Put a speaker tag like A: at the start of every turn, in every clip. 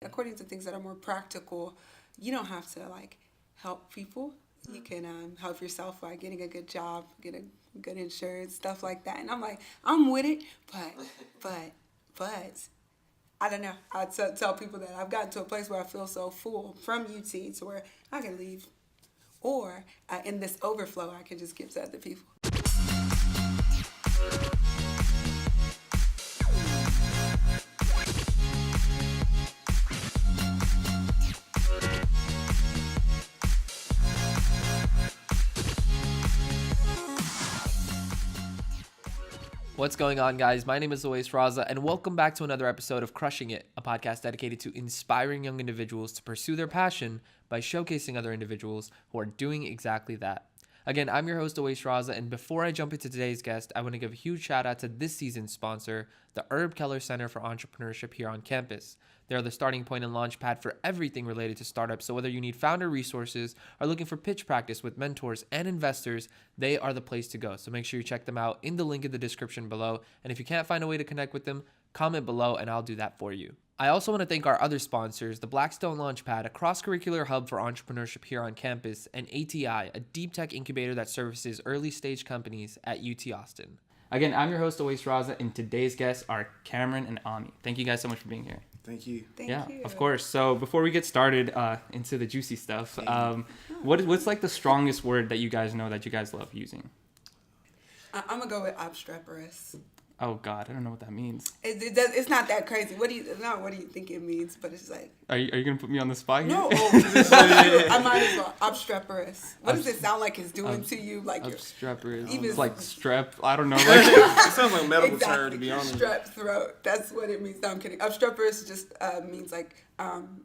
A: according to things that are more practical, you don't have to like help people. You can help yourself by getting a good job, getting good insurance, stuff like that. And I'm like, I'm with it, but I don't know. I tell people that I've gotten to a place where I feel so full from UT to where I can leave. Or in this overflow, I can just give to other people.
B: What's going on, guys? My name is Luis Raza, and welcome back to another episode of Crushing It, a podcast dedicated to inspiring young individuals to pursue their passion by showcasing other individuals who are doing exactly that. Again, I'm your host, Luis Raza, and before I jump into today's guest, I want to give a huge shout out to this season's sponsor, the Herb Keller Center for Entrepreneurship here on campus. They're the starting point and launch pad for everything related to startups. So whether you need founder resources, are looking for pitch practice with mentors and investors, they are the place to go. So make sure you check them out in the link in the description below. And if you can't find a way to connect with them, comment below and I'll do that for you. I also want to thank our other sponsors, the Blackstone Launchpad, a cross-curricular hub for entrepreneurship here on campus, and ATI, a deep tech incubator that services early-stage companies at UT Austin. Again, I'm your host, Luis Raza, and today's guests are Camron and Amie. Thank you guys so much for being here.
C: Thank you.
A: Thank you.
B: Yeah, of course. So before we get started into the juicy stuff, what's like the strongest word that you guys know that you guys love using?
A: I'm going to go with obstreperous.
B: Oh, God, I don't know what that means.
A: It's not that crazy. What do you think it means? But it's like...
B: Are you going to put me on the spot here?
A: No. I might as well. Obstreperous. What does it sound like it's doing to you? Like
B: obstreperous.
A: Even
B: it's like strep. I don't know.
C: It sounds like a medical
A: exactly.
C: term, to be honest.
A: Strep throat. That's what it means. No, I'm kidding. Obstreperous just means like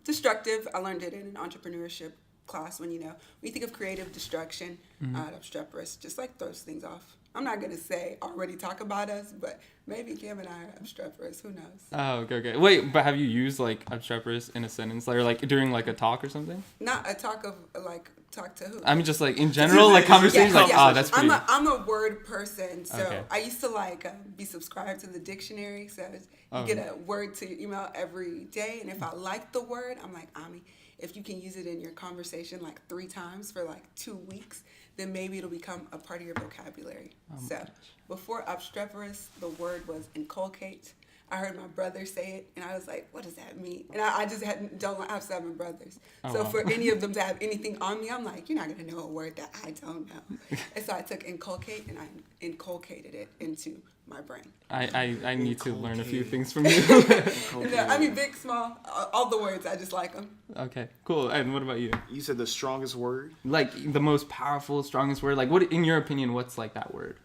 A: destructive. I learned it in an entrepreneurship class when you think of creative destruction. Obstreperous just like throws things off. I'm not going to say already talk about us, but maybe Cam and I are obstreperous. Who knows?
B: Oh, okay. Wait, but have you used like obstreperous in a sentence, or like during like a talk or something?
A: Not a talk of like talk to who?
B: I mean, just like in general, like conversations. That's pretty.
A: I'm a word person, so
B: okay.
A: I used to like be subscribed to the dictionary. So you get a word to your email every day, and if I like the word, I'm like, Amie, if you can use it in your conversation like 3 times for like 2 weeks, then maybe it'll become a part of your vocabulary. So before obstreperous, the word was inculcate. I heard my brother say it, and I was like, what does that mean? And I just don't have 7 brothers. So for any of them to have anything on me, I'm like, you're not going to know a word that I don't know. And so I took inculcate, and I inculcated it into my brain.
B: I need to learn a few things from you.
A: I mean, big, small, all the words, I just like them.
B: Okay, cool. And what about you?
C: You said the strongest word?
B: Like the most powerful, strongest word? Like what, in your opinion, what's like that word?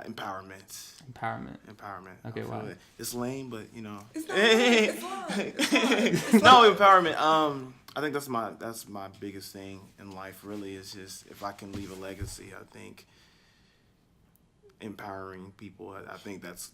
C: Empowerment.
B: Empowerment. Okay, wow.
C: It's lame, but you know.
A: It's not lame. It's
C: No, empowerment. I think that's my biggest thing in life. Really, is just if I can leave a legacy. I think empowering people. I think that's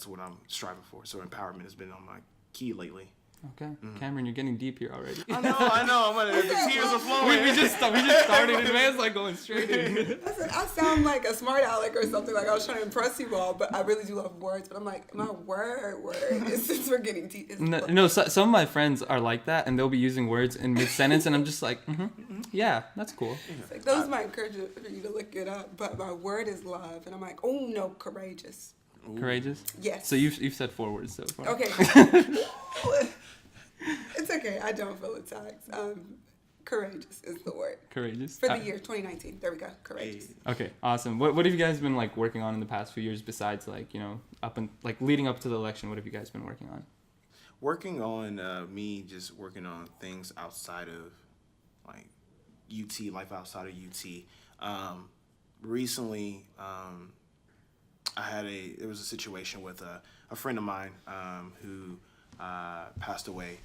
C: what I'm striving for. So empowerment has been on my key lately.
B: Okay, Camron, you're getting deep here already.
C: I know. The tears are flowing.
B: We just started, and man's like going straight in.
A: Listen, I sound like a smart aleck or something. Like I was trying to impress you all, but I really do love words. But I'm like, my word. Since we're getting deep.
B: No. Some of my friends are like that, and they'll be using words in mid sentence, and I'm just like, yeah, that's cool.
A: Like, those might encourage you to look it up, but my word is love, and I'm like, oh no, courageous.
C: Ooh.
B: Courageous?
A: Yes.
B: So you've said 4 words so far.
A: Okay. It's okay. I don't feel attacked. Courageous is the word.
B: Courageous?
A: For the year 2019. There we go. Courageous.
B: Okay, awesome. What have you guys been like working on in the past few years besides like, leading up to the election? What have you guys been working on?
C: Working on me just working on things outside of like UT, life outside of UT. Recently, there was a situation with a friend of mine who passed away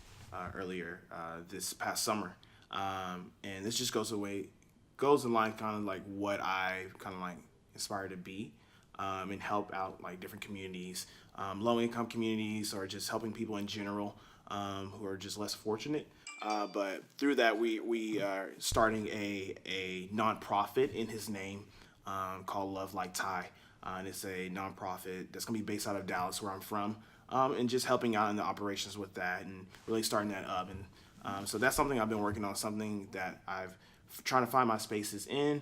C: earlier this past summer, and this just goes in line kind of like what I kind of like aspire to be, and help out like different communities, low income communities, or just helping people in general who are just less fortunate. But through that, we are starting a nonprofit in his name called Love Like Ty. And it's a nonprofit that's going to be based out of Dallas, where I'm from. and just helping out in the operations with that and really starting that up. And so that's something I've been working on, something that I've trying to find my spaces in,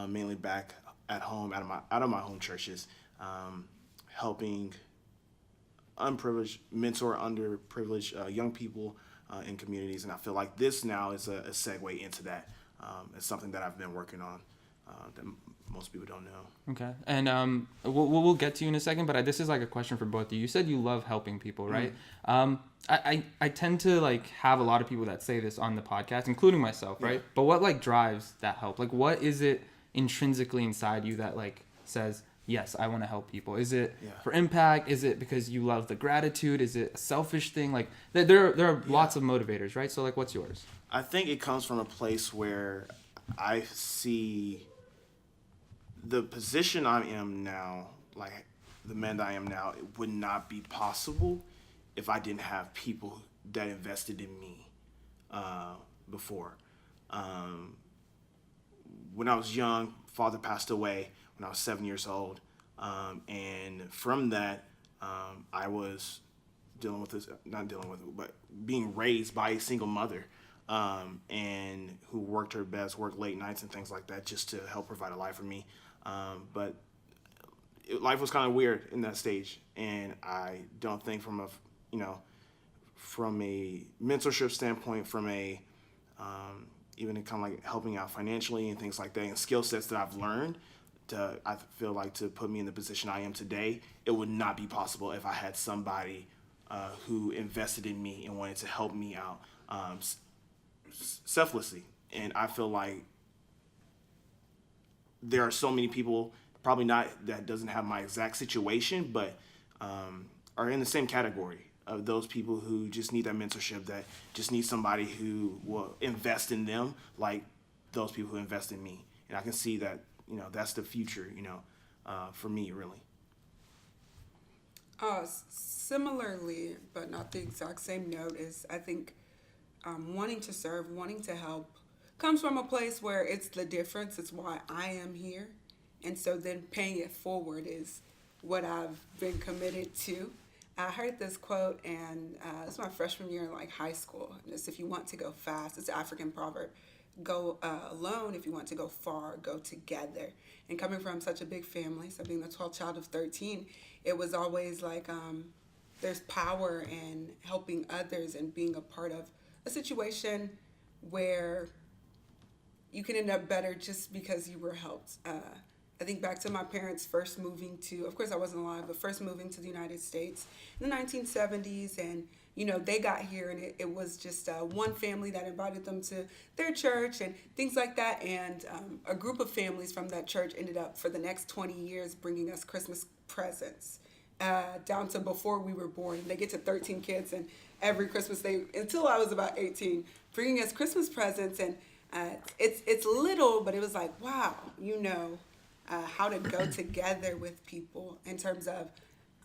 C: mainly back at home, out of my home churches, helping unprivileged, mentor underprivileged young people in communities. And I feel like this now is a segue into that. It's something that I've been working on that most people don't know.
D: Okay. And we'll get to you in a second, but this is like a question for both of you. You said you love helping people, right? I tend to like have a lot of people that say this on the podcast, including myself, right? But what like drives that help? Like what is it intrinsically inside you that like says, yes, I want to help people? Is it for impact? Is it because you love the gratitude? Is it a selfish thing? Like there are lots of motivators, right? So like what's yours?
C: I think it comes from a place where I see the position I am now, like the man that I am now, it would not be possible if I didn't have people that invested in me before. When I was young, father passed away when I was 7 years old. And from that, I was but being raised by a single mother, and who worked her best, worked late nights and things like that just to help provide a life for me. But life was kind of weird in that stage. And I don't think from a mentorship standpoint, from a, even kind of like helping out financially and things like that, and skill sets that I've learned, I feel like to put me in the position I am today, it would not be possible if I had somebody who invested in me and wanted to help me out selflessly. And I feel like there are so many people, probably not that doesn't have my exact situation, but are in the same category of those people who just need that mentorship, that just need somebody who will invest in them like those people who invest in me. And I can see that, that's the future, for me, really.
A: Similarly, but not the exact same note, is I think wanting to serve, wanting to help comes from a place where it's the difference. It's why I am here. And so then paying it forward is what I've been committed to. I heard this quote, and it's my freshman year in like high school. And it's, if you want to go fast, it's an African proverb. Go alone. If you want to go far, go together. And coming from such a big family, so being the 12th child of 13, it was always like there's power in helping others and being a part of a situation where you can end up better just because you were helped. I think back to my parents first moving to, of course I wasn't alive, but first moving to the United States in the 1970s. And, they got here, and it was just one family that invited them to their church and things like that. And a group of families from that church ended up for the next 20 years bringing us Christmas presents down to before we were born. They get to 13 kids, and every Christmas until I was about 18, bringing us Christmas presents. And it's little, but it was like, wow, how to go together with people in terms of,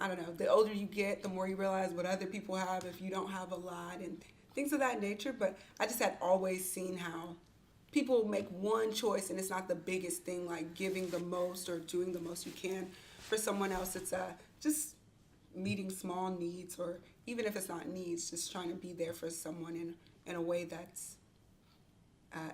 A: I don't know, the older you get, the more you realize what other people have if you don't have a lot and things of that nature. But I just had always seen how people make one choice, and it's not the biggest thing like giving the most or doing the most you can for someone else. It's just meeting small needs, or even if it's not needs, just trying to be there for someone in a way that's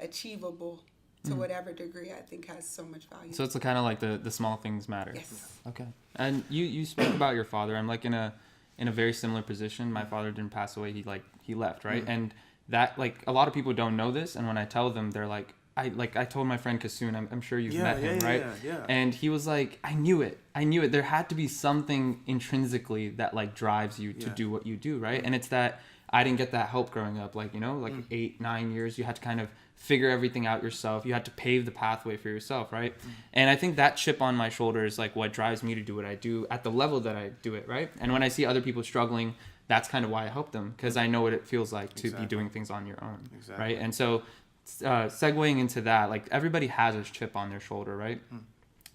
A: achievable to whatever degree I think has so much value.
D: So it's kind of like the small things matter.
A: Yes.
D: Okay. And you spoke about your father. I'm like in a very similar position. My father didn't pass away. He left, right? Mm-hmm. And that, like, a lot of people don't know this, and when I tell them, they're like, I told my friend Kasun, I'm sure you've met him, right?
C: Yeah.
D: And he was like, I knew it. There had to be something intrinsically that like drives you to do what you do, right? Mm-hmm. And it's that I didn't get that help growing up, 8-9 years, you had to kind of figure everything out yourself. You had to pave the pathway for yourself, right? Mm-hmm. And I think that chip on my shoulder is like what drives me to do what I do at the level that I do it, right? And when I see other people struggling, that's kind of why I help them, because I know what it feels like to be doing things on your own, right? And so segueing into that, like everybody has a chip on their shoulder, right?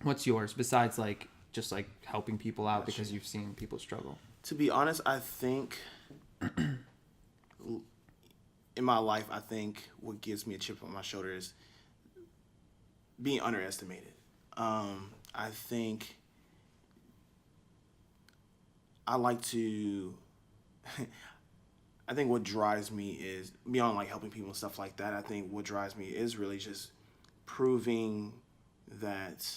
D: What's yours besides like just like helping people out because you've seen people struggle?
C: To be honest, I think in my life, I think what gives me a chip on my shoulder is being underestimated. I think I like to I think what drives me is, beyond like helping people and stuff like that, I think what drives me is really just proving that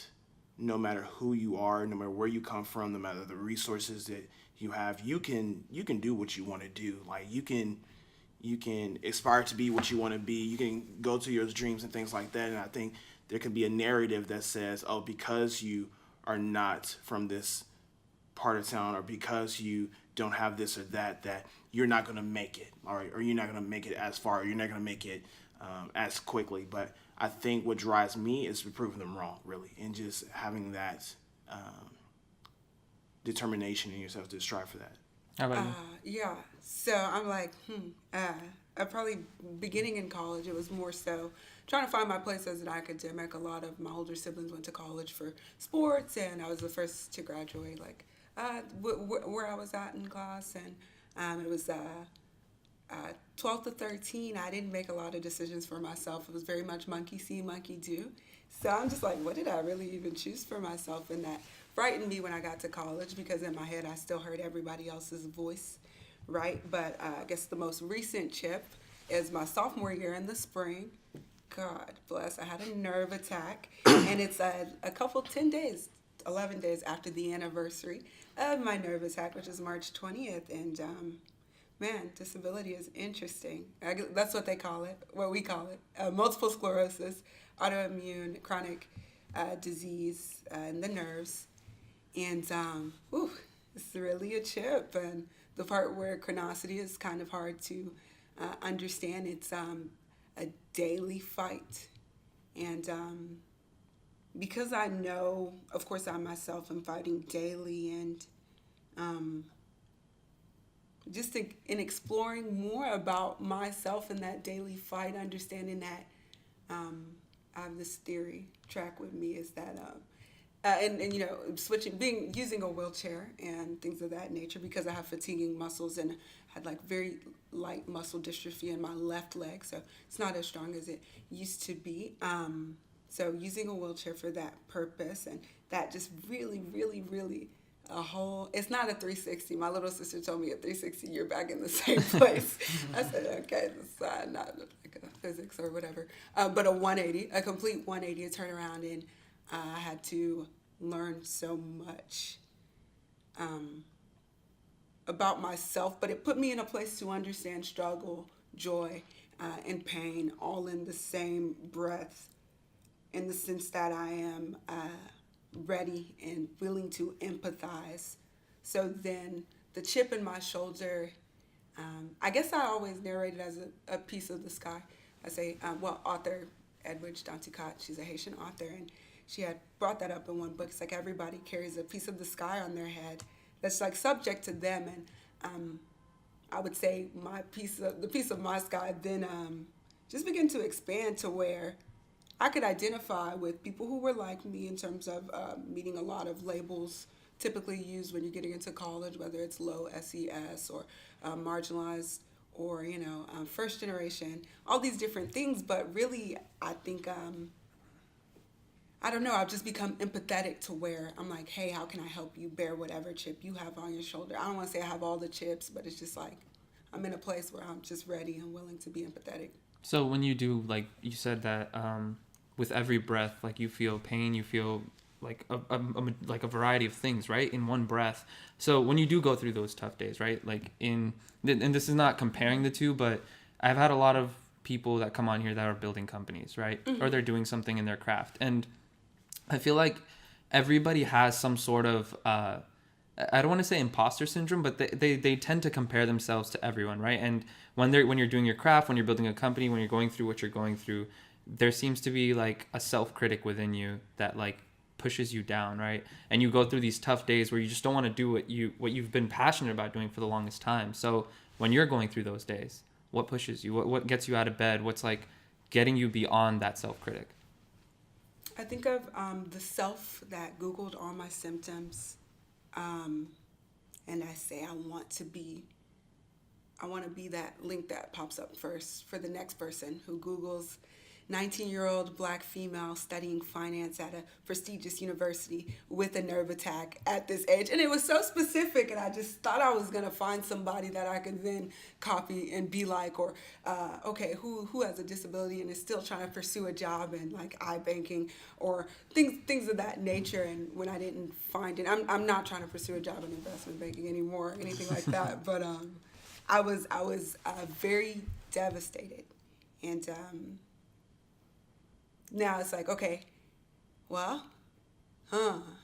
C: no matter who you are, no matter where you come from, no matter the resources that you have, you can do what you want to do. Like you can aspire to be what you want to be. You can go to your dreams and things like that. And I think there can be a narrative that says, oh, because you are not from this part of town, or because you don't have this or that you're not going to make it, or you're not going to make it as far, or you're not going to make it as quickly. But I think what drives me is proving them wrong, really, and just having that determination in yourself to strive for that.
D: How about you?
A: Yeah. So I'm like, I probably beginning in college, it was more so trying to find my place as an academic. A lot of my older siblings went to college for sports, and I was the first to graduate, like where I was at in class. And it was 12 to 13. I didn't make a lot of decisions for myself. It was very much monkey see, monkey do. So I'm just like, what did I really even choose for myself? And that frightened me when I got to college, because in my head I still heard everybody else's voice, right? But I guess the most recent chip is my sophomore year in the spring. God bless, I had a nerve attack, and it's a couple, 11 days after the anniversary of my nerve attack, which is March 20th. And man, disability is interesting. That's what they call it, what we call it. Multiple sclerosis, autoimmune, chronic disease in the nerves. And it's really a chip. And the part where chronicity is kind of hard to understand, it's a daily fight. And because I know, of course, I myself am fighting daily, and just in exploring more about myself in that daily fight, understanding that I have this theory track with me is that, and you know, using a wheelchair and things of that nature, because I have fatiguing muscles and had like very light muscle dystrophy in my left leg, so it's not as strong as it used to be. So using a wheelchair for that purpose, and that just really, really, really it's not a 360. My little sister told me a 360, you're back in the same place. I said, okay, that's not like a physics or whatever. But a 180, a complete 180, a turnaround, and I had to learn so much about myself, but it put me in a place to understand struggle, joy, and pain all in the same breath, in the sense that I am ready and willing to empathize. So then the chip in my shoulder, I guess I always narrate it as a piece of the sky. I say, author Edwidge Danticat, she's a Haitian author, and she had brought that up in one book. It's like everybody carries a piece of the sky on their head that's like subject to them. And I would say the piece of my sky then just began to expand to where I could identify with people who were like me in terms of meeting a lot of labels typically used when you're getting into college, whether it's low SES or marginalized or, first generation, all these different things. But really, I think, I don't know, I've just become empathetic to where I'm like, hey, how can I help you bear whatever chip you have on your shoulder? I don't want to say I have all the chips, but it's just like I'm in a place where I'm just ready and willing to be empathetic.
D: So when you do, like you said that with every breath, like you feel pain, you feel like a variety of things, right, in one breath. So when you do go through those tough days, right, like and this is not comparing the two, but I've had a lot of people that come on here that are building companies, right, mm-hmm. or they're doing something in their craft, and I feel like everybody has some sort of I don't want to say imposter syndrome, but they tend to compare themselves to everyone, right? And when you're doing your craft, when you're building a company, when you're going through what you're going through, there seems to be like a self-critic within you that like pushes you down, right? And you go through these tough days where you just don't want to do what you've been passionate about doing for the longest time. So when you're going through those days, what pushes you? What gets you out of bed? What's like getting you beyond that self-critic?
A: I think of the self that Googled all my symptoms, and I say I want to be that link that pops up first for the next person who Googles 19-year-old black female studying finance at a prestigious university with a nerve attack at this age. And it was so specific, and I just thought I was going to find somebody that I could then copy and be like, or, okay, who has a disability and is still trying to pursue a job in like iBanking or things of that nature. And when I didn't find it, I'm not trying to pursue a job in investment banking anymore or anything like that. But I was very devastated. And now it's like, okay, well,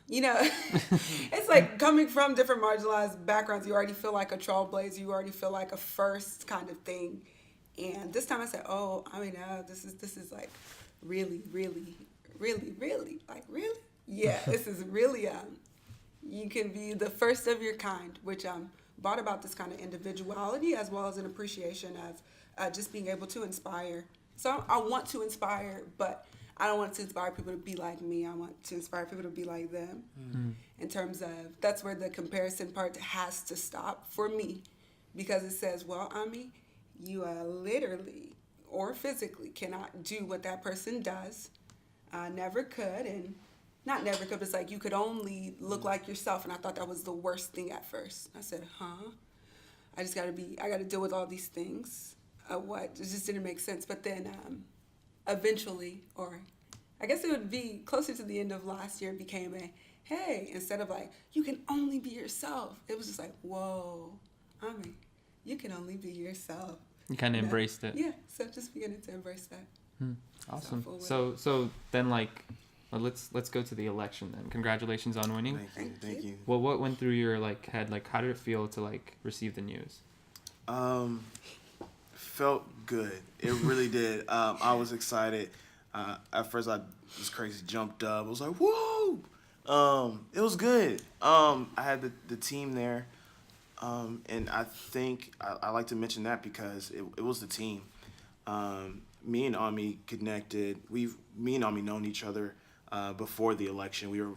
A: it's like coming from different marginalized backgrounds, you already feel like a trailblazer, you already feel like a first kind of thing. And this time I said, this is like really, really, really, really, like really? Yeah, this is really, you can be the first of your kind, which brought about this kind of individuality as well as an appreciation of just being able to inspire. So I want to inspire, but I don't want to inspire people to be like me. I want to inspire people to be like them. Mm-hmm. In terms of, that's where the comparison part has to stop for me, because it says, well, Amie, you literally or physically cannot do what that person does. Never could, and not never could, but it's like you could only look like yourself, and I thought that was the worst thing at first. I said, I got to deal with all these things. What? It just didn't make sense. But then eventually, or I guess it would be closer to the end of last year, it became a, hey, instead of like, you can only be yourself. It was just like, whoa, Amie, you can only be yourself.
D: You kind of embraced it.
A: Yeah, so just beginning to embrace that.
D: Awesome. So then like, well, let's go to the election then. Congratulations on winning.
C: Thank you.
D: Well, what went through your like head? Like, how did it feel to like receive the news?
C: Felt good. It really did. I was excited. At first, I was crazy, jumped up. I was like, whoa! It was good. I had the team there, and I think I like to mention that because it was the team. Me and Amie connected. Me and Amie known each other before the election. We were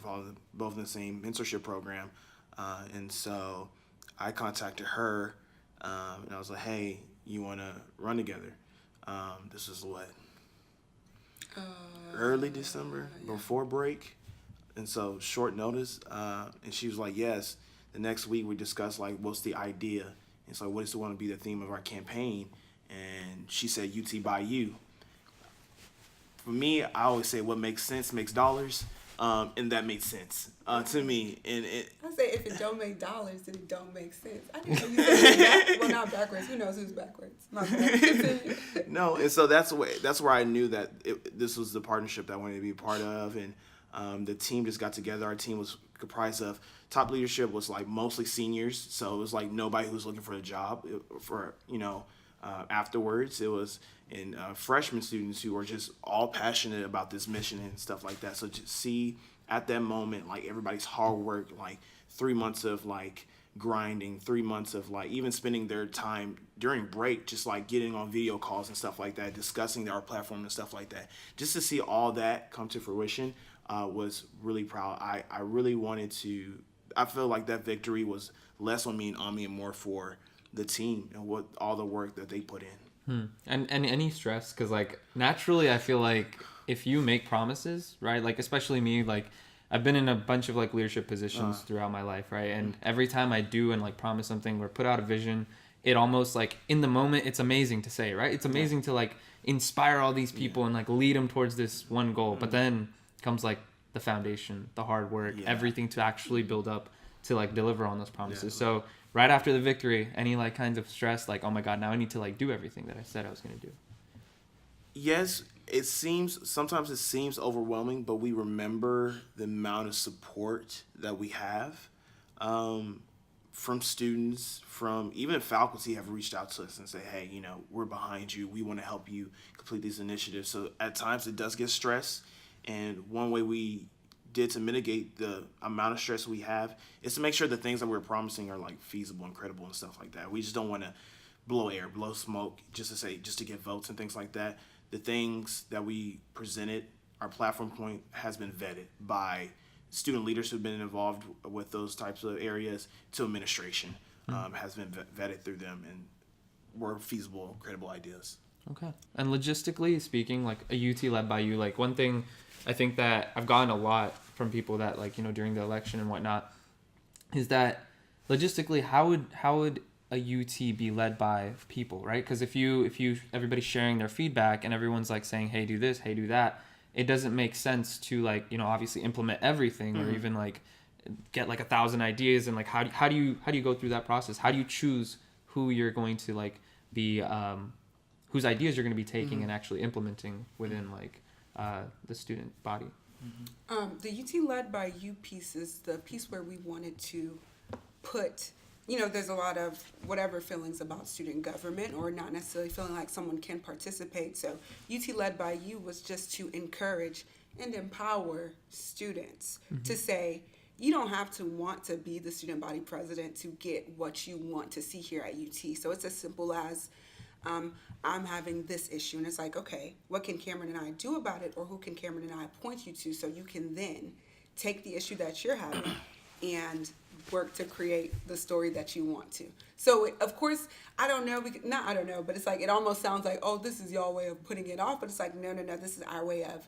C: both in the same mentorship program, and so I contacted her, and I was like, hey, you want to run together? This was what? Early December, before break. And so short notice. And she was like, yes. The next week we discussed like, what's the idea? And so what is going to be the theme of our campaign? And she said, UT by you. For me, I always say what makes sense makes dollars. And that made sense to me. And
A: I say if it don't make dollars, then it don't make sense. I didn't know you said well, not backwards. Who knows who's backwards? My bad.
C: No, and so that's where I knew that this was the partnership that I wanted to be a part of. And the team just got together. Our team was comprised of top leadership was like mostly seniors, so it was like nobody who was looking for a job afterwards. It was and freshman students who were just all passionate about this mission and stuff like that. So to see at that moment, like everybody's hard work, like 3 months of like grinding, 3 months of like even spending their time during break, just like getting on video calls and stuff like that, discussing our platform and stuff like that. Just to see all that come to fruition was really proud. I really wanted to, I feel like that victory was less on me and Amie and more for the team and what all the work that they put in.
D: And any stress, because like naturally I feel like if you make promises, right, like especially me, like I've been in a bunch of like leadership positions throughout my life, right, and every time I do and like promise something or put out a vision, it almost like in the moment it's amazing to say, right, it's amazing to like inspire all these people and like lead them towards this one goal, but then comes like the foundation, the hard work, everything to actually build up to like deliver on those promises. So right after the victory, any like kinds of stress, like, oh my God, now I need to like do everything that I said I was going to do?
C: Yes, sometimes it seems overwhelming, but we remember the amount of support that we have from students, from even faculty have reached out to us and say, hey, we're behind you. We want to help you complete these initiatives. So at times it does get stressed. And one way we did to mitigate the amount of stress we have is to make sure the things that we're promising are like feasible and credible and stuff like that. We just don't want to blow smoke just to get votes and things like that. The things that we presented, our platform point has been vetted by student leaders who've been involved with those types of areas to administration has been vetted through them and were feasible, credible ideas.
D: Okay. And logistically speaking, like a UT led by you, like one thing I think that I've gotten a lot from people that like, during the election and whatnot, is that logistically, how would a UT be led by people, right? Because if you everybody's sharing their feedback and everyone's like saying, hey, do this, hey, do that, it doesn't make sense to like, obviously implement everything or even like get like 1,000 ideas. And like, how do you go through that process? How do you choose who you're going to like be, whose ideas you're going to be taking and actually implementing within like the student body?
A: The UT led by you piece is the piece where we wanted to put, there's a lot of whatever feelings about student government or not necessarily feeling like someone can participate. So UT led by you was just to encourage and empower students to say, you don't have to want to be the student body president to get what you want to see here at UT. So it's as simple as, I'm having this issue, and it's like, okay, what can Cameron and I do about it, or who can Cameron and I point you to, so you can then take the issue that you're having and work to create the story that you want to. So of course, I don't know, but it's like, it almost sounds like, oh, this is y'all way of putting it off, but it's like, no, this is our way of,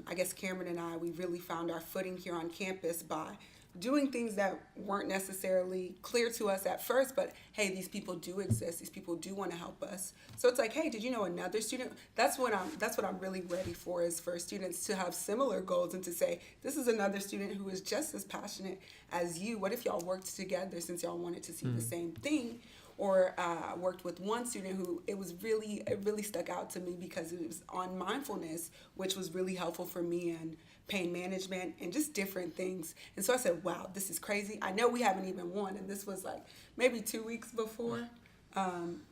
A: I guess Cameron and I, we really found our footing here on campus by doing things that weren't necessarily clear to us at first, but hey, these people do exist. These people do want to help us. So it's like, hey, did you know another student? That's what I'm really ready for, is for students to have similar goals and to say, this is another student who is just as passionate as you. What if y'all worked together since y'all wanted to see the same thing? Or worked with one student who it really stuck out to me because it was on mindfulness, which was really helpful for me, and pain management and just different things. And so I said, wow, this is crazy. I know we haven't even won, and this was like maybe 2 weeks before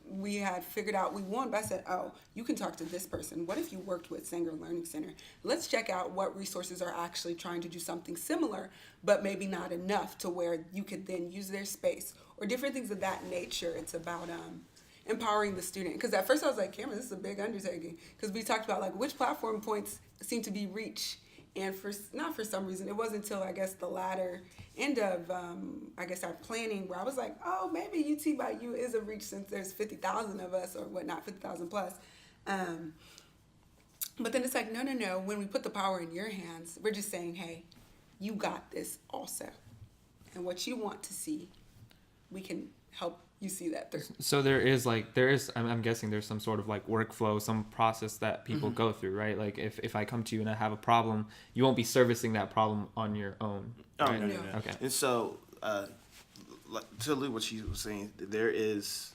A: we had figured out we won, but I said, oh, you can talk to this person. What if you worked with Sanger Learning Center? Let's check out what resources are actually trying to do something similar, but maybe not enough to where you could then use their space or different things of that nature. It's about empowering the student. Because at first I was like, Cameron, this is a big undertaking. Because we talked about like which platform points seem to be reach. And not for some reason, it wasn't until I guess the latter end of our planning where I was like, oh, maybe UT by you is a reach since there's 50,000 of us or whatnot, 50,000 plus. But then it's like, no. When we put the power in your hands, we're just saying, hey, you got this also. And what you want to see, we can help you see that through. So
D: I'm guessing there's some sort of like workflow, some process that people go through, right? Like if I come to you and I have a problem, you won't be servicing that problem on your own. Right?
C: No.
D: Okay.
C: And so to allude what she was saying, there is,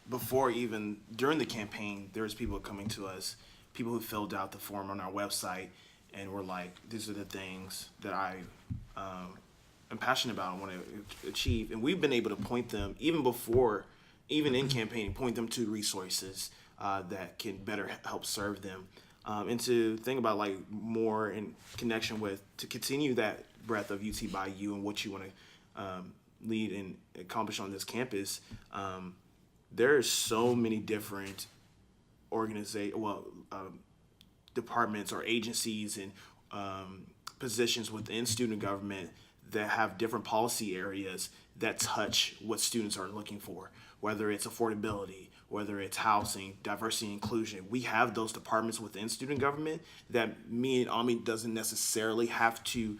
C: before even during the campaign, there was people coming to us, people who filled out the form on our website and were like, these are the things that I'm passionate about and want to achieve. And we've been able to point them, even in campaigning, point them to resources that can better help serve them. And to think about like more in connection with, to continue that breadth of UT by you and what you want to lead and accomplish on this campus. There are so many different departments or agencies and positions within student government that have different policy areas that touch what students are looking for, whether it's affordability, whether it's housing, diversity and inclusion. We have those departments within student government that me and Amie doesn't necessarily have to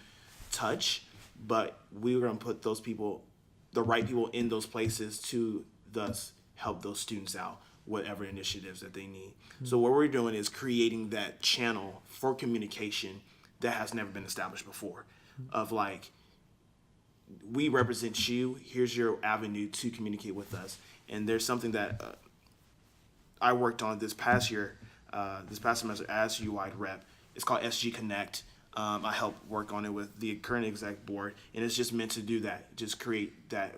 C: touch, but we're going to put those people, the right people in those places to thus help those students out, whatever initiatives that they need. Mm-hmm. So what we're doing is creating that channel for communication that has never been established before, of like, we represent you, here's your avenue to communicate with us. And there's something that I worked on this past semester as UI rep. It's called SG Connect. I helped work on it with the current exec board, and it's just meant to do that, just create that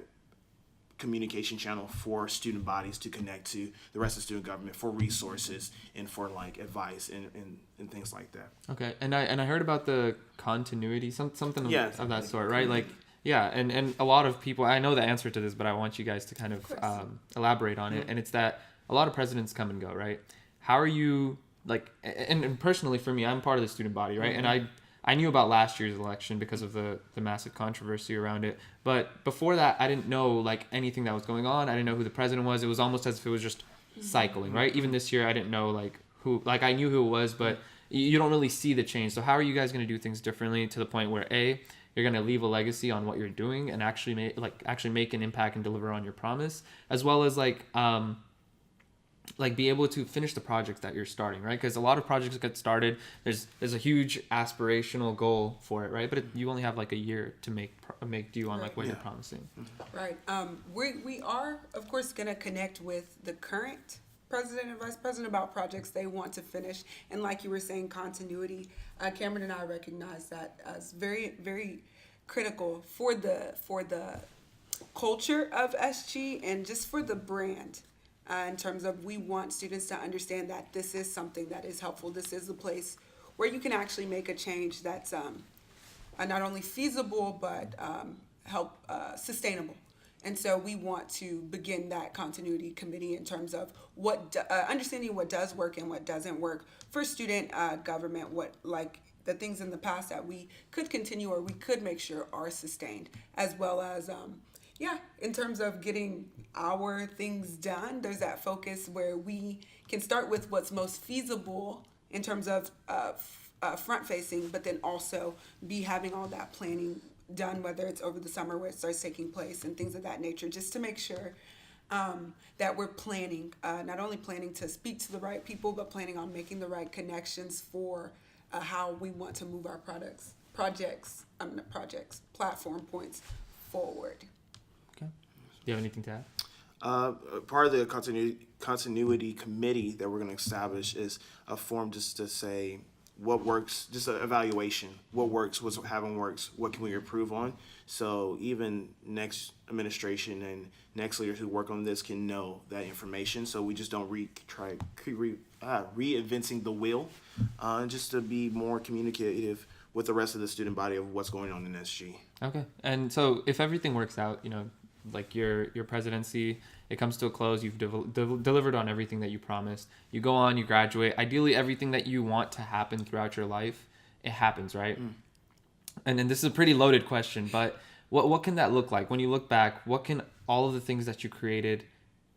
C: communication channel for student bodies to connect to the rest of student government for resources and for like advice and things like that.
D: Okay, and I heard about the continuity, something of that sort, right? Like, yeah, and a lot of people, I know the answer to this, but I want you guys to kind of elaborate on it. And it's that a lot of presidents come and go, right? How are you, like, and personally for me, I'm part of the student body, right? Mm-hmm. And I knew about last year's election because of the massive controversy around it. But before that, I didn't know like anything that was going on. I didn't know who the president was. It was almost as if it was just cycling, right? Even this year, I didn't know like who, like I knew who it was, but you don't really see the change. So how are you guys going to do things differently to the point where you're going to leave a legacy on what you're doing and actually make an impact and deliver on your promise, as well as like be able to finish the projects that you're starting, right? Because a lot of projects get started. There's a huge aspirational goal for it, right? But you only have like a year to make due on like what you're promising.
A: Right. We are, of course, going to connect with the current president and vice president about projects they want to finish. And like you were saying, continuity. Cameron and I recognize that as very, very critical for the culture of SG and just for the brand. In terms of, we want students to understand that this is something that is helpful. This is a place where you can actually make a change that's not only feasible but sustainable. And so we want to begin that continuity committee in terms of understanding what does work and what doesn't work for student government, what like the things in the past that we could continue or we could make sure are sustained, as well as in terms of getting our things done. There's that focus where we can start with what's most feasible in terms of front facing, but then also be having all that planning done, whether it's over the summer where it starts taking place and things of that nature, just to make sure that we're planning, not only planning to speak to the right people, but planning on making the right connections for how we want to move our platform points forward.
D: Okay. Do you have anything to add?
C: Part of the continuity committee that we're going to establish is a form just to say what works, just an evaluation. What works, what haven't worked, what can we improve on? So even next administration and next leaders who work on this can know that information. So we just don't reinventing the wheel, just to be more communicative with the rest of the student body of what's going on in SG.
D: Okay. And so if everything works out, like your presidency, it comes to a close, you've delivered on everything that you promised, you go on, you graduate, ideally everything that you want to happen throughout your life, it happens, right? And then this is a pretty loaded question, but what can that look like when you look back? What can all of the things that you created,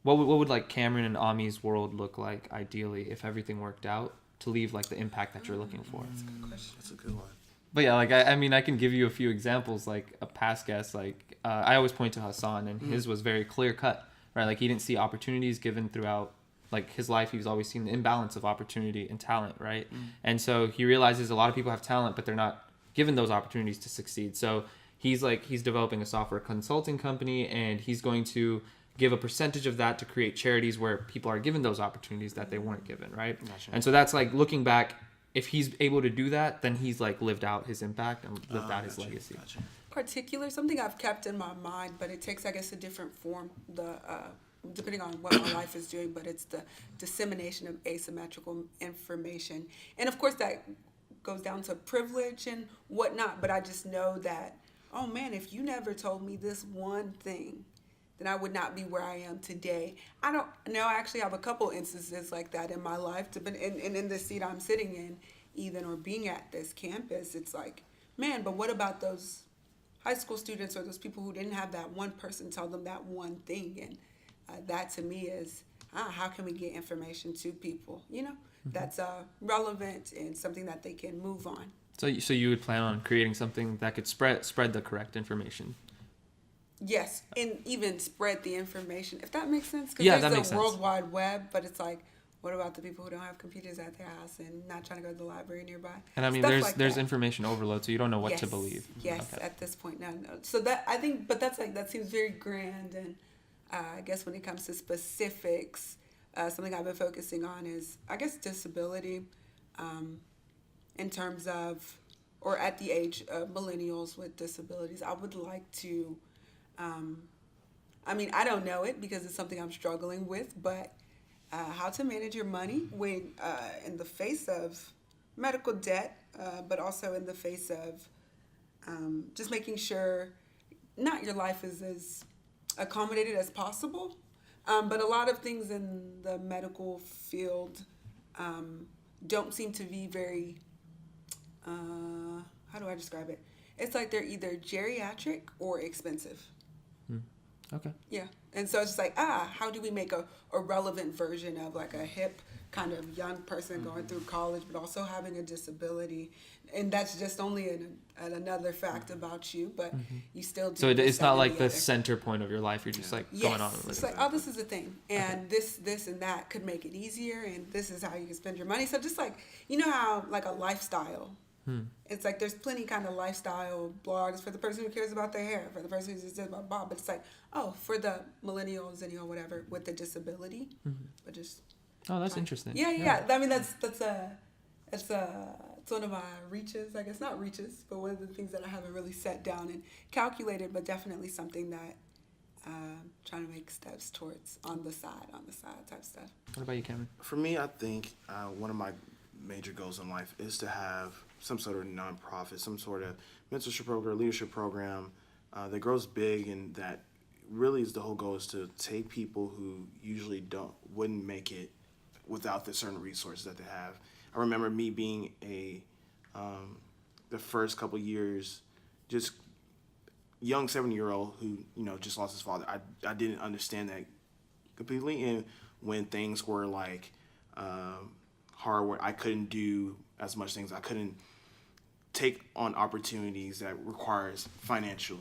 D: what would like Camron and Amie's world look like ideally if everything worked out to leave like the impact that you're looking for?
C: That's a good question. That's a good one.
D: But yeah, like I mean, I can give you a few examples. Like a past guest, like I always point to Hassan, and his was very clear cut, right? Like he didn't see opportunities given throughout like his life. He was always seeing the imbalance of opportunity and talent, right? And so he realizes a lot of people have talent, but they're not given those opportunities to succeed. So he's developing a software consulting company, and he's going to give a percentage of that to create charities where people are given those opportunities that they weren't given, right? Gotcha. And so that's like looking back. If he's able to do that, then he's like lived out his impact and lived out his legacy.
C: Gotcha.
A: Particular, something I've kept in my mind, but it takes, I guess, a different form, depending on what my life is doing, but it's the dissemination of asymmetrical information. And of course that goes down to privilege and whatnot, but I just know that, oh man, if you never told me this one thing, then I would not be where I am today. I don't know. I actually have a couple instances like that in my life. In the seat I'm sitting in, even, or being at this campus, it's like, man, but what about those high school students or those people who didn't have that one person tell them that one thing? And that to me is, how can we get information to people, that's relevant and something that they can move on.
D: So you would plan on creating something that could spread the correct information.
A: Yes, and even spread the information, if that makes sense.
D: Yeah,
A: that
D: makes sense.
A: World Wide Web, but it's like, what about the people who don't have computers at their house and not trying to go to the library nearby?
D: And I mean,
A: Stuff
D: there's information overload, so you don't know what to believe.
A: Yes, okay. At this point, no. So that, I think, but that seems very grand, and I guess when it comes to specifics, something I've been focusing on is, I guess, disability, in terms of, or at the age of millennials with disabilities. I would like to, I don't know it because it's something I'm struggling with, but how to manage your money when in the face of medical debt, but also in the face of just making sure not your life is as accommodated as possible, but a lot of things in the medical field don't seem to be very, how do I describe it? It's like they're either geriatric or expensive.
D: Okay.
A: Yeah. And so it's just like, how do we make a relevant version of like a hip kind of young person going through college, but also having a disability? And that's just only another fact about you, but you still do.
D: So it's not like the center point of your life. You're just like going on.
A: It's like, oh, this is a thing. And this and that could make it easier. And this is how you can spend your money. So just like, you know how like a lifestyle, it's like there's plenty kind of lifestyle blogs for the person who cares about their hair, for the person who just cares about Bob. But it's like, oh, for the millennials and, whatever, with the disability. But just.
D: Oh, that's interesting.
A: Yeah. I mean, that's one of my reaches, I guess, not reaches, but one of the things that I haven't really set down and calculated, but definitely something that trying to make steps towards on the side type stuff.
D: What about you, Camron?
C: For me, I think one of my major goals in life is to have some sort of nonprofit, some sort of mentorship program, leadership program that grows big, and that really is the whole goal is to take people who usually wouldn't make it without the certain resources that they have. I remember me being the first couple years, just young 7-year-old who, just lost his father. I didn't understand that completely. And when things were like hard work, I couldn't do as much things. I couldn't take on opportunities that requires financial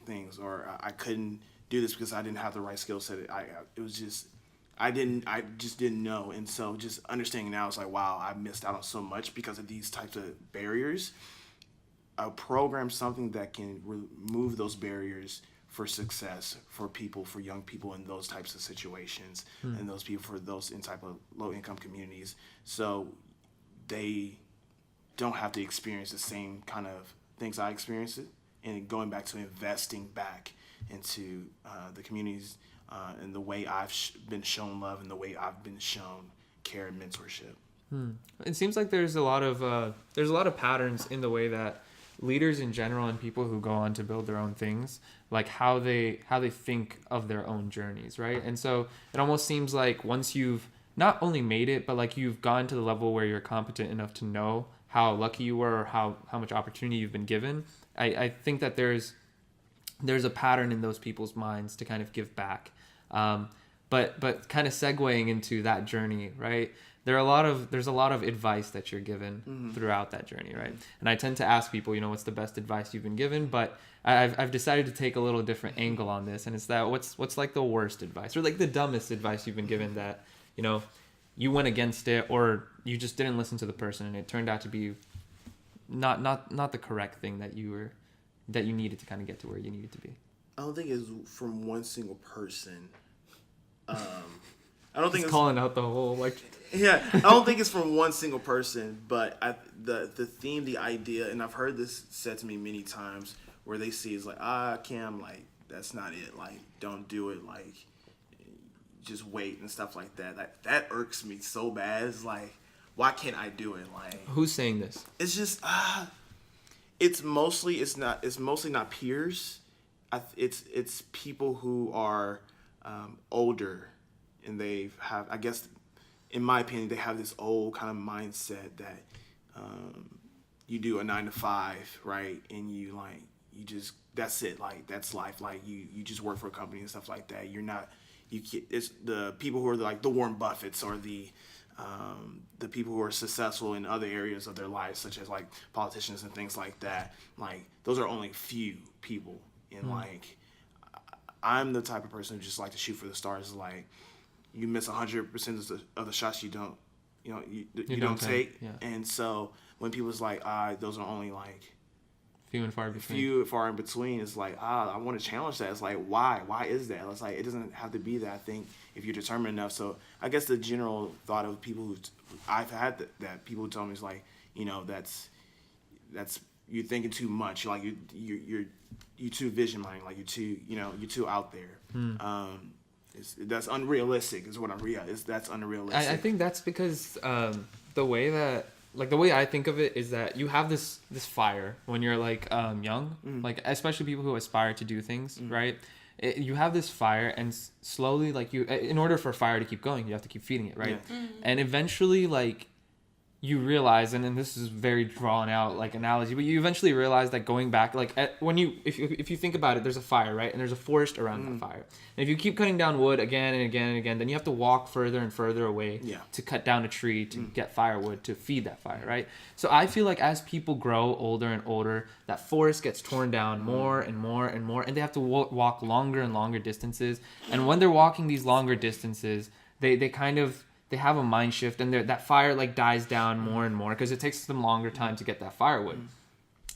C: things, or I couldn't do this because I didn't have the right skill set. I just didn't know. And so just understanding now, it's like, wow, I missed out on so much because of these types of barriers. A program, something that can remove those barriers for success for people, for young people in those types of situations, and those people for those in type of low income communities, so they don't have to experience the same kind of things I experienced, and going back to investing back into the communities and the way I've been shown love and the way I've been shown care and mentorship.
D: It seems like there's a lot of patterns in the way that leaders in general and people who go on to build their own things, like how they think of their own journeys, right? And so it almost seems like once you've not only made it, but like you've gone to the level where you're competent enough to know how lucky you were or how much opportunity you've been given. I think that there's a pattern in those people's minds to kind of give back. But kind of segueing into that journey, right? There's a lot of advice that you're given throughout that journey, right? And I tend to ask people, what's the best advice you've been given? But I've decided to take a little different angle on this, and it's that what's like the worst advice or like the dumbest advice you've been given that, you went against it or you just didn't listen to the person and it turned out to be not the correct thing that you needed to kind of get to where you needed to be.
C: I don't think it's from one single person. I don't think it's
D: calling out the whole
C: Yeah, I don't think it's from one single person, but the theme, the idea, and I've heard this said to me many times, where they see is like, Cam, like that's not it, like don't do it, like just wait and stuff like that. Like that irks me so bad. It's like, why can't I do it? Like,
D: who's saying this?
C: It's just it's mostly not peers. It's people who are older, and they have, I guess, in my opinion, they have this old kind of mindset that you do a 9-to-5, right? And you just, that's it, like that's life. Like you just work for a company and stuff like that. It's the people who are like the Warren Buffetts or the people who are successful in other areas of their lives, such as like politicians and things like that. Like those are only few people. And like, I'm the type of person who just like to shoot for the stars. Like, you miss 100% of the shots you don't take.
D: Yeah.
C: And so when people's like, those are only like
D: few and far
C: in between, it's like, I want to challenge that. It's like, why is that? It's like, it doesn't have to be that. I think if you're determined enough. So I guess the general thought of people who I've had that people who tell me is like, that's you're thinking too much. Like you're too vision minded. Like you're too out there. That's unrealistic is what I'm realizing. That's unrealistic.
D: I think that's because the way I think of it is that you have this fire when you're like young, like especially people who aspire to do things, right? You have this fire, and slowly, like in order for fire to keep going, you have to keep feeding it, right?
C: Yeah.
D: And eventually, like you realize, and then this is very drawn out like analogy, but you eventually realize that going back, like if you think about it, there's a fire, right? And there's a forest around that fire. And if you keep cutting down wood again and again and again, then you have to walk further and further away to cut down a tree to get firewood to feed that fire, right? So I feel like as people grow older and older, that forest gets torn down more and more and more, and they have to walk longer and longer distances. And when they're walking these longer distances, they kind of have a mind shift, and that fire like dies down more and more because it takes them longer time to get that firewood.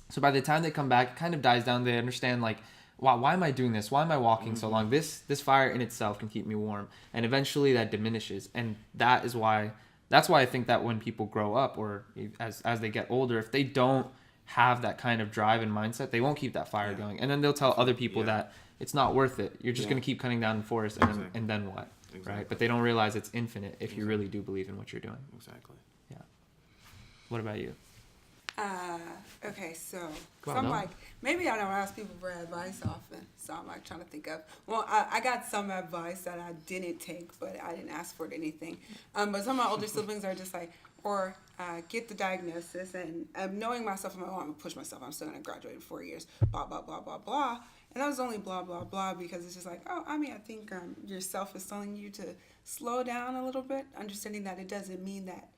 D: So by the time they come back, it kind of dies down. They understand like, wow, why am I doing this? Why am I walking so long? This fire in itself can keep me warm, and eventually that diminishes. And that's why I think that when people grow up, or as they get older, if they don't have that kind of drive and mindset, they won't keep that fire going, and then they'll tell other people that it's not worth it. You're just going to keep cutting down the forest, and then what? Exactly. Right? But they don't realize it's infinite if you really do believe in what you're doing.
C: Exactly.
D: Yeah. What about you?
A: Okay, so I'm like, maybe I don't ask people for advice often, so I'm like trying to think of, well, I got some advice that I didn't take, but I didn't ask for it anything. But some of my older siblings are just like, or get the diagnosis, and knowing myself, I'm going to push myself, I'm still going to graduate in 4 years, blah, blah, blah, blah, blah. And that was only blah, blah, blah, because it's just like, oh, I mean, I think yourself is telling you to slow down a little bit, understanding that it doesn't mean that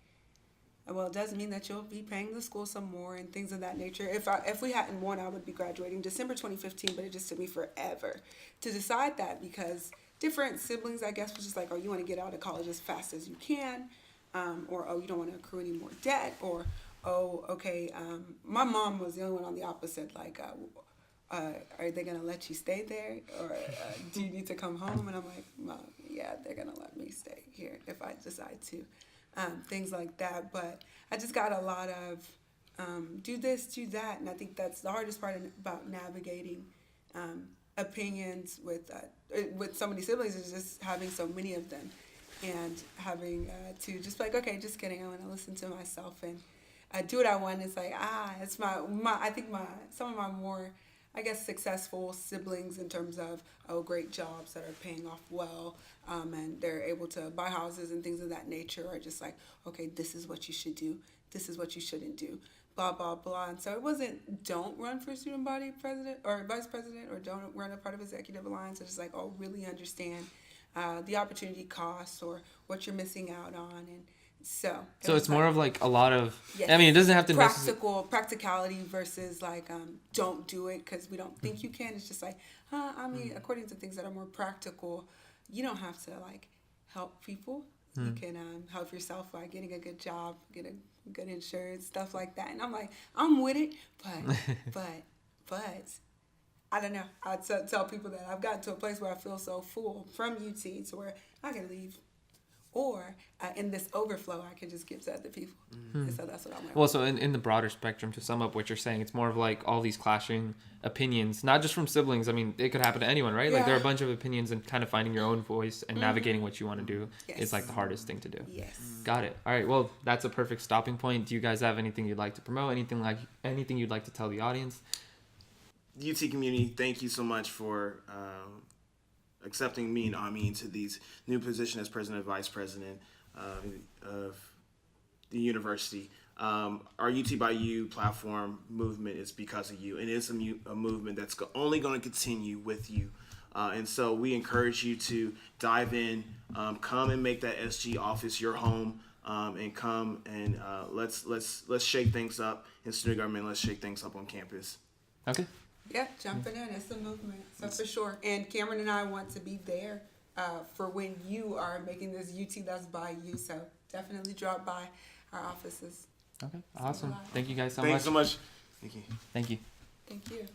A: you'll be paying the school some more and things of that nature. If we hadn't won, I would be graduating December 2015, but it just took me forever to decide that, because different siblings, I guess, was just like, oh, you want to get out of college as fast as you can, or, oh, you don't want to accrue any more debt, or, oh, okay, my mom was the only one on the opposite, like, are they going to let you stay there, or do you need to come home? And I'm like, Mom, yeah, they're going to let me stay here if I decide to. Things like that. But I just got a lot of do this, do that. And I think that's the hardest part about navigating opinions with so many siblings, is just having so many of them, and having to just be like, okay, just kidding, I want to listen to myself and do what I want. It's like, it's my I think some of my more, I guess, successful siblings in terms of, great jobs that are paying off well, and they're able to buy houses and things of that nature, are just like, okay, this is what you should do, this is what you shouldn't do, blah, blah, blah. And so it wasn't, don't run for student body president or vice president, or don't run a part of executive alliance. It's just like, really understand the opportunity costs, or what you're missing out on. And so
D: it's more of like a lot of,
A: yes,
D: I mean, it doesn't have to
A: practicality versus like don't do it because we don't think you can. It's just like, I mean, according to things that are more practical, you don't have to like help people. You can help yourself by getting a good job, get a good insurance, stuff like that. And I'm like, I'm with it, but I don't know. I tell people that I've gotten to a place where I feel so full from UT to where I can leave. Or in this overflow, I can just give to other people. And so that's what I'm like.
D: Well, so in the broader spectrum, to sum up what you're saying, it's more of like all these clashing opinions, not just from siblings. I mean, it could happen to anyone, right? Yeah. Like there are a bunch of opinions, and kind of finding your own voice and navigating what you want to do is like the hardest thing to do.
A: Yes.
D: Got it. All right. Well, that's a perfect stopping point. Do you guys have anything you'd like to promote? Anything you'd like to tell the audience?
C: UT community, thank you so much for accepting me and Amie into these new position as president and vice president of the university. Our UT by You platform movement is because of you, and it's a movement that's only going to continue with you. And so we encourage you to dive in, come and make that SG office your home, and come and let's shake things up in student government. Let's shake things up on campus.
D: Okay.
A: Yeah, jumping in. It's a movement. So for sure. And Cameron and I want to be there for when you are making this UT That's by You. So definitely drop by our offices.
D: Okay, awesome. Thank you guys so much.
C: Thanks so much. Thank you.
D: Thank you.
A: Thank you.